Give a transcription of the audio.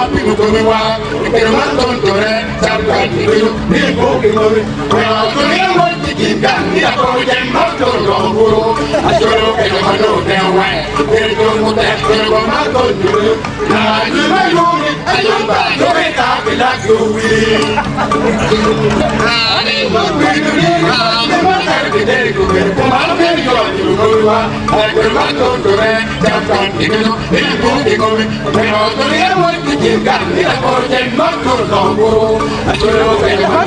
Arriba, Mukumiwa, Kiraman Tore, Sabat, Nibu, well, to me, what the king got me up over them, Mato, I should have been a no damn way. They don't want that Mato, now you may know it, I don't buy no way out without you. I didn't want to be around the matter, they go get from out of any job, you go, I could not go to that, Sabat, Nibu, well, to me, what the king got me up over them, Mato, I should have been a